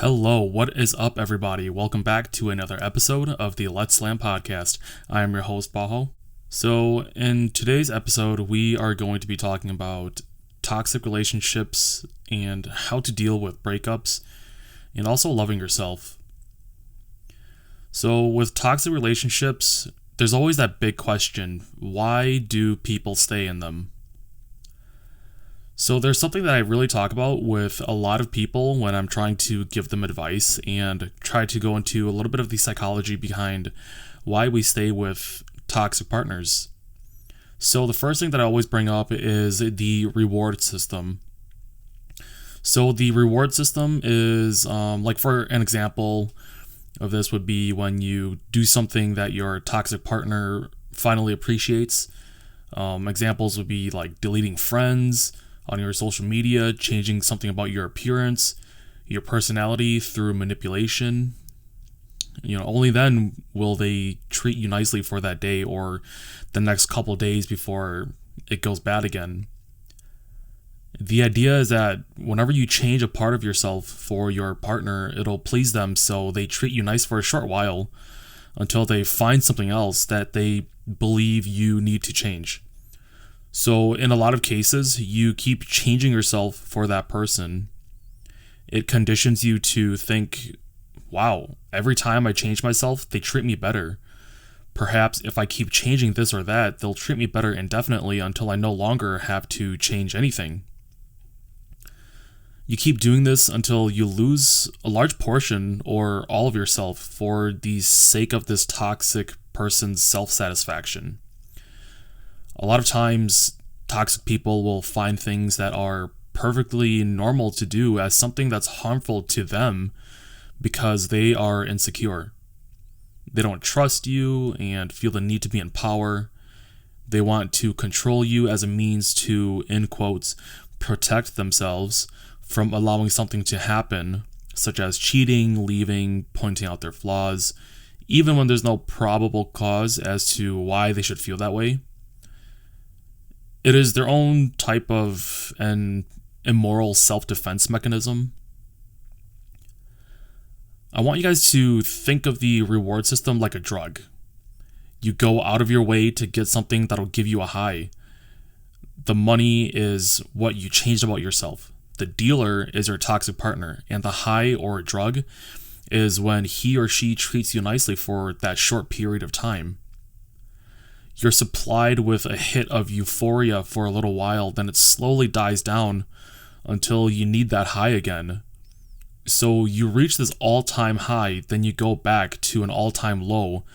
Hello, what is up, everybody? Welcome back to another episode of the Let's Slam podcast. I am your host, Baho. So, in today's episode, we are going to be talking about toxic relationships and how to deal with breakups, and also loving yourself. So, with toxic relationships, there's always that big question: why do people stay in them? So there's something that I really talk about with a lot of people when I'm trying to give them advice and try to go into a little bit of the psychology behind why we stay with toxic partners. So the first thing that I always bring up is the reward system. So the reward system is, like for an example of this would be when you do something that your toxic partner finally appreciates. Examples would be like deleting friends on your social media, changing something about your appearance, your personality through manipulation. Only then will they treat you nicely for that day or the next couple days before it goes bad again. The idea is that whenever you change a part of yourself for your partner, it'll please them, so they treat you nice for a short while until they find something else that they believe you need to change. So in a lot of cases, you keep changing yourself for that person. It conditions you to think, wow, every time I change myself, they treat me better. Perhaps if I keep changing this or that, they'll treat me better indefinitely until I no longer have to change anything. You keep doing this until you lose a large portion or all of yourself for the sake of this toxic person's self-satisfaction. A lot of times, toxic people will find things that are perfectly normal to do as something that's harmful to them because they are insecure. They don't trust you and feel the need to be in power. They want to control you as a means to, in quotes, protect themselves from allowing something to happen, such as cheating, leaving, pointing out their flaws, even when there's no probable cause as to why they should feel that way. It is their own type of an immoral self-defense mechanism. I want you guys to think of the reward system like a drug. You go out of your way to get something that'll give you a high. The money is what you changed about yourself. The dealer is your toxic partner, and the high or drug is when he or she treats you nicely for that short period of time. You're supplied with a hit of euphoria for a little while, then it slowly dies down until you need that high again. So you reach this all-time high, then you go back to an all-time low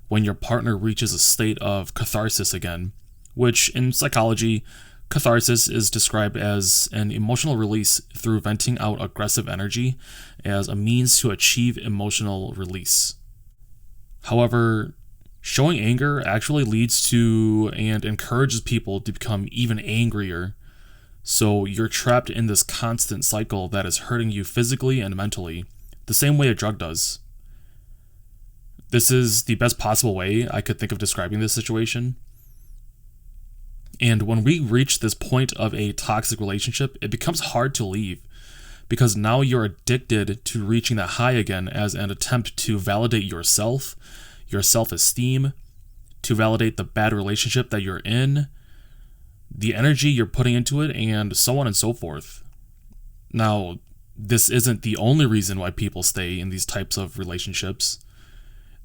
when your partner reaches a state of catharsis again, which in psychology, catharsis is described as an emotional release through venting out aggressive energy as a means to achieve emotional release. However, showing anger actually leads to and encourages people to become even angrier. So you're trapped in this constant cycle that is hurting you physically and mentally, the same way a drug does. This is the best possible way I could think of describing this situation. And when we reach this point of a toxic relationship, it becomes hard to leave because now you're addicted to reaching that high again as an attempt to validate yourself, your self-esteem, to validate the bad relationship that you're in, the energy you're putting into it, and so on and so forth. Now, this isn't the only reason why people stay in these types of relationships.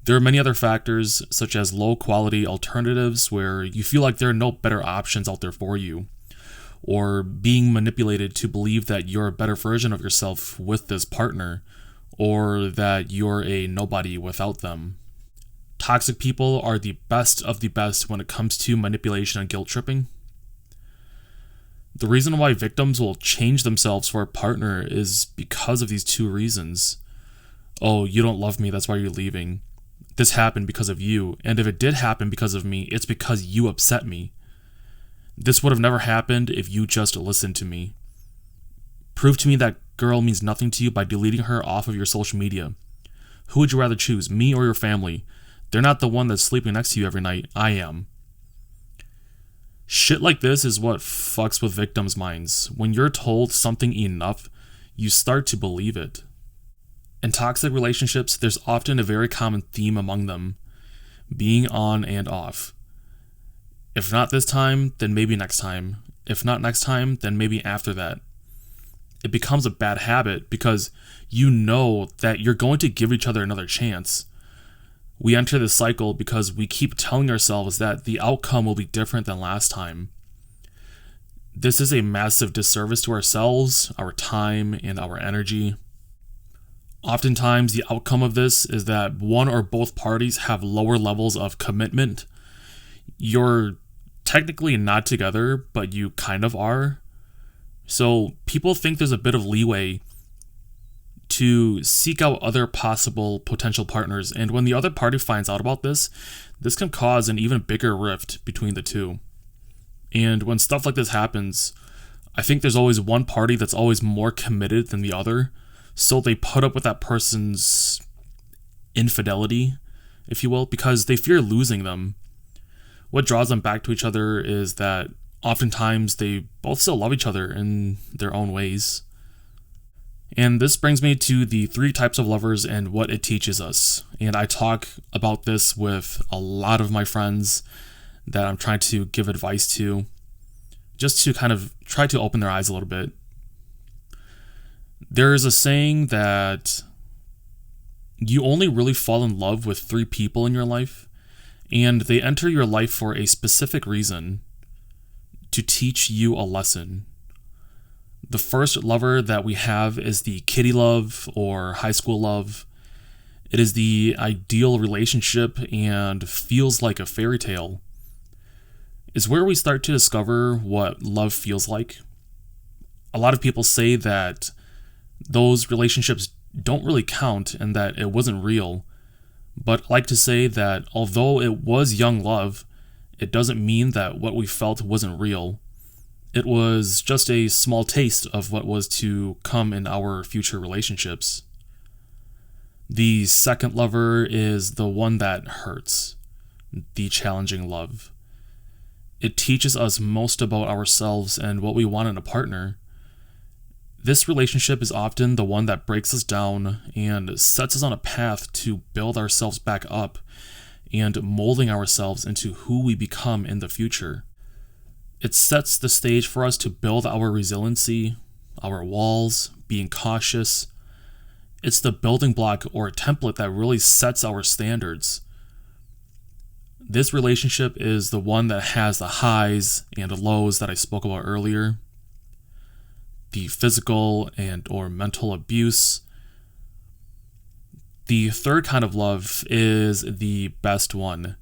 There are many other factors, such as low-quality alternatives where you feel like there are no better options out there for you, or being manipulated to believe that you're a better version of yourself with this partner, or that you're a nobody without them. Toxic people are the best of the best when it comes to manipulation and guilt tripping. The reason why victims will change themselves for a partner is because of these two reasons. Oh, you don't love me, that's why you're leaving. This happened because of you, and if it did happen because of me, it's because you upset me. This would have never happened if you just listened to me. Prove to me that girl means nothing to you by deleting her off of your social media. Who would you rather choose, me or your family? They're not the one that's sleeping next to you every night. I am. Shit like this is what fucks with victims' minds. When you're told something enough, you start to believe it. In toxic relationships, there's often a very common theme among them: being on and off. If not this time, then maybe next time. If not next time, then maybe after that. It becomes a bad habit because you know that you're going to give each other another chance. We enter this cycle because we keep telling ourselves that the outcome will be different than last time. This is a massive disservice to ourselves, our time, and our energy. Oftentimes, the outcome of this is that one or both parties have lower levels of commitment. You're technically not together, but you kind of are. So people think there's a bit of leeway to seek out other possible potential partners, and when the other party finds out about this can cause an even bigger rift between the two. And when stuff like this happens, I think there's always one party that's always more committed than the other, so they put up with that person's infidelity, if you will, because they fear losing them. What draws them back to each other is that oftentimes they both still love each other in their own ways. And this brings me to the 3 types of lovers and what it teaches us. And I talk about this with a lot of my friends that I'm trying to give advice to, just to kind of try to open their eyes a little bit. There is a saying that you only really fall in love with 3 people in your life, and they enter your life for a specific reason: to teach you a lesson. The first lover that we have is the kiddie love or high school love. It is the ideal relationship and feels like a fairy tale. It's where we start to discover what love feels like. A lot of people say that those relationships don't really count and that it wasn't real. But I like to say that although it was young love, it doesn't mean that what we felt wasn't real. It was just a small taste of what was to come in our future relationships. The second lover is the one that hurts, the challenging love. It teaches us most about ourselves and what we want in a partner. This relationship is often the one that breaks us down and sets us on a path to build ourselves back up and molding ourselves into who we become in the future. It sets the stage for us to build our resiliency, our walls, being cautious. It's the building block or template that really sets our standards. This relationship is the one that has the highs and lows that I spoke about earlier, the physical and or mental abuse. The third kind of love is the best one.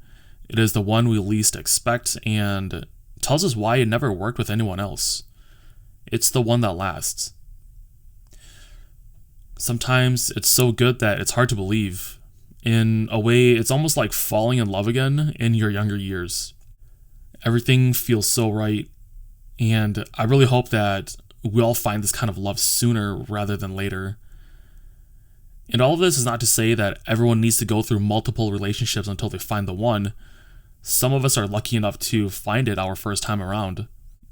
It is the one we least expect and tells us why it never worked with anyone else. It's the one that lasts. Sometimes it's so good that it's hard to believe. In a way, it's almost like falling in love again in your younger years. Everything feels so right, and I really hope that we all find this kind of love sooner rather than later. And all of this is not to say that everyone needs to go through multiple relationships until they find the one. Some of us are lucky enough to find it our first time around.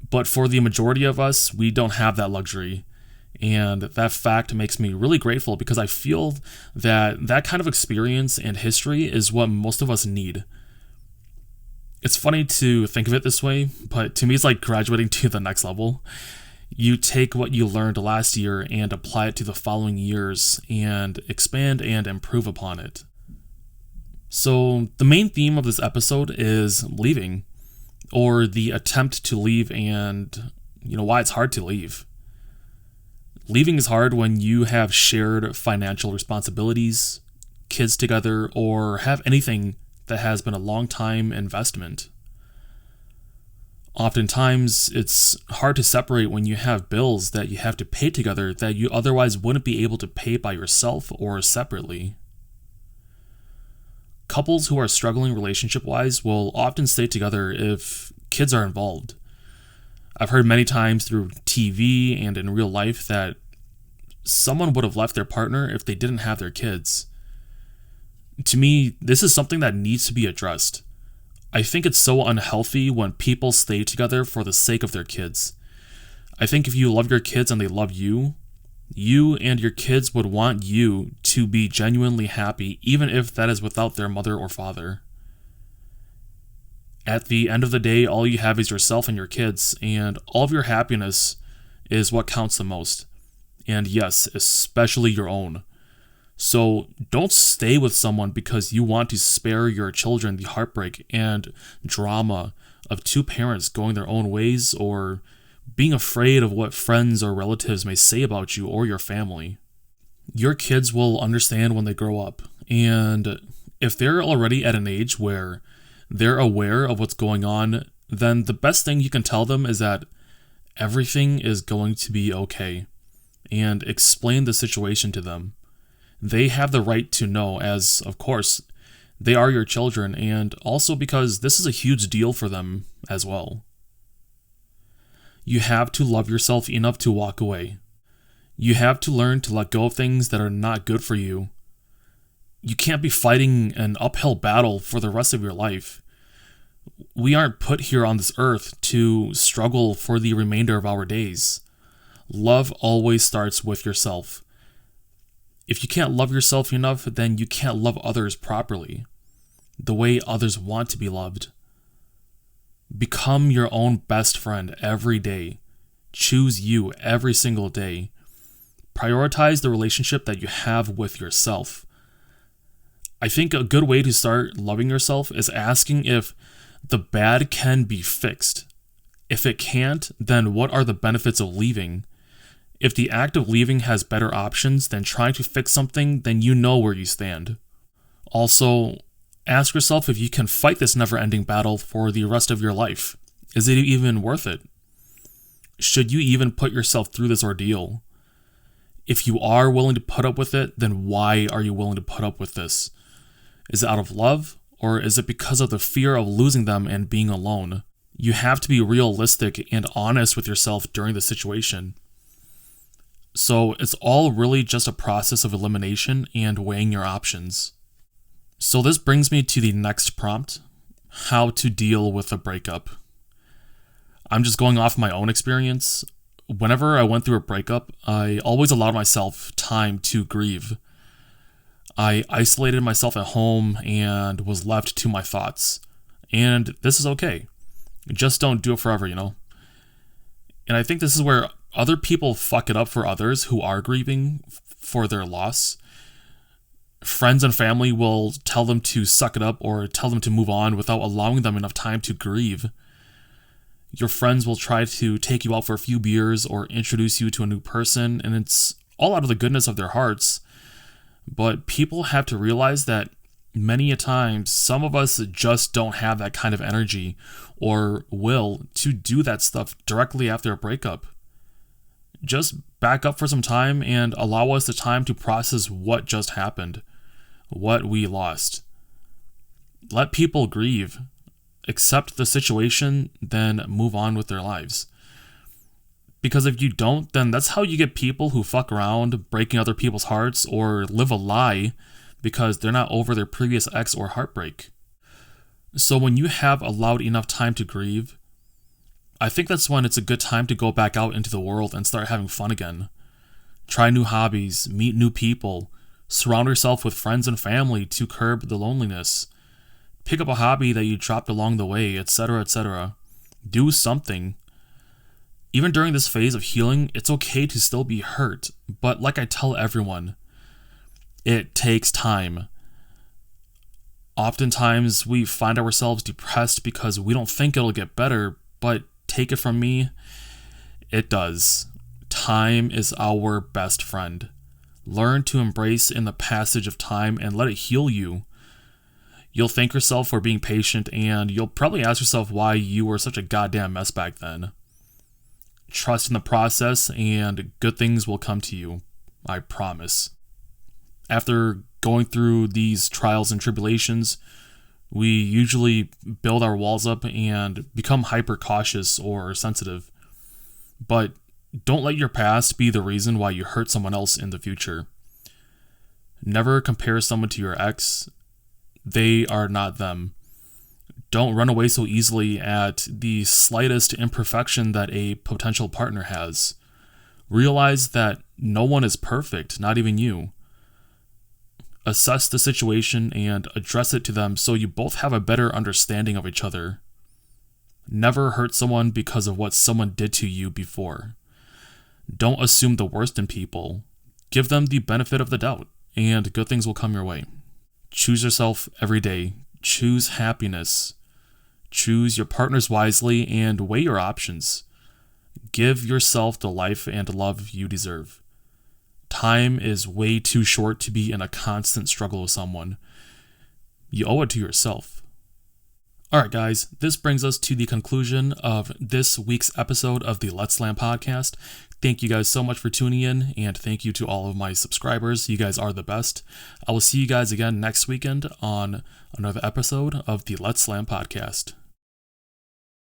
But for the majority of us, we don't have that luxury. And that fact makes me really grateful because I feel that that kind of experience and history is what most of us need. It's funny to think of it this way, but to me it's like graduating to the next level. You take what you learned last year and apply it to the following years and expand and improve upon it. So the main theme of this episode is leaving, or the attempt to leave and, why it's hard to leave. Leaving is hard when you have shared financial responsibilities, kids together, or have anything that has been a long-time investment. Oftentimes, it's hard to separate when you have bills that you have to pay together that you otherwise wouldn't be able to pay by yourself or separately. Couples who are struggling relationship-wise will often stay together if kids are involved. I've heard many times through TV and in real life that someone would have left their partner if they didn't have their kids. To me, this is something that needs to be addressed. I think it's so unhealthy when people stay together for the sake of their kids. I think if you love your kids and they love you, You and your kids would want you to be genuinely happy, even if that is without their mother or father. At the end of the day, all you have is yourself and your kids, and all of your happiness is what counts the most. And yes, especially your own. So don't stay with someone because you want to spare your children the heartbreak and drama of two parents going their own ways or being afraid of what friends or relatives may say about you or your family. Your kids will understand when they grow up, and if they're already at an age where they're aware of what's going on, then the best thing you can tell them is that everything is going to be okay, and explain the situation to them. They have the right to know, as, of course, they are your children, and also because this is a huge deal for them as well. You have to love yourself enough to walk away. You have to learn to let go of things that are not good for you. You can't be fighting an uphill battle for the rest of your life. We aren't put here on this earth to struggle for the remainder of our days. Love always starts with yourself. If you can't love yourself enough, then you can't love others properly, the way others want to be loved. Become your own best friend every day. Choose you every single day. Prioritize the relationship that you have with yourself. I think a good way to start loving yourself is asking if the bad can be fixed. If it can't, then what are the benefits of leaving? If the act of leaving has better options than trying to fix something, then you know where you stand. Also, ask yourself if you can fight this never-ending battle for the rest of your life. Is it even worth it? Should you even put yourself through this ordeal? If you are willing to put up with it, then why are you willing to put up with this? Is it out of love, or is it because of the fear of losing them and being alone? You have to be realistic and honest with yourself during the situation. So it's all really just a process of elimination and weighing your options. So this brings me to the next prompt: how to deal with a breakup. I'm just going off my own experience. Whenever I went through a breakup, I always allowed myself time to grieve. I isolated myself at home and was left to my thoughts. And this is okay. Just don't do it forever, And I think this is where other people fuck it up for others who are grieving for their loss. Friends and family will tell them to suck it up or tell them to move on without allowing them enough time to grieve. Your friends will try to take you out for a few beers or introduce you to a new person, and it's all out of the goodness of their hearts. But people have to realize that many a times, some of us just don't have that kind of energy or will to do that stuff directly after a breakup. Just back up for some time and allow us the time to process what just happened, what we lost. Let people grieve, accept the situation, then move on with their lives. Because if you don't, then that's how you get people who fuck around, breaking other people's hearts, or live a lie because they're not over their previous ex or heartbreak. So when you have allowed enough time to grieve, I think that's when it's a good time to go back out into the world and start having fun again. Try new hobbies, meet new people, surround yourself with friends and family to curb the loneliness. Pick up a hobby that you dropped along the way, etc., etc. Do something. Even during this phase of healing, it's okay to still be hurt, but like I tell everyone, it takes time. Oftentimes, we find ourselves depressed because we don't think it'll get better, but take it from me, it does. Time is our best friend. Learn to embrace in the passage of time and let it heal you. You'll thank yourself for being patient, and you'll probably ask yourself why you were such a goddamn mess back then. Trust in the process, and good things will come to you. I promise. After going through these trials and tribulations, we usually build our walls up and become hyper cautious or sensitive. But don't let your past be the reason why you hurt someone else in the future. Never compare someone to your ex. They are not them. Don't run away so easily at the slightest imperfection that a potential partner has. Realize that No one is perfect, not even you. Assess the situation and address it to them so you both have a better understanding of each other. Never hurt someone because of what someone did to you before. Don't assume the worst in people. Give them the benefit of the doubt, and good things will come your way. Choose yourself every day. Choose happiness. Choose your partners wisely and weigh your options. Give yourself the life and love you deserve. Time is way too short to be in a constant struggle with someone. You owe it to yourself. Alright guys, this brings us to the conclusion of this week's episode of the Let's Slam podcast. Thank you guys so much for tuning in, and thank you to all of my subscribers. You guys are the best. I will see you guys again next weekend on another episode of the Let's Slam podcast.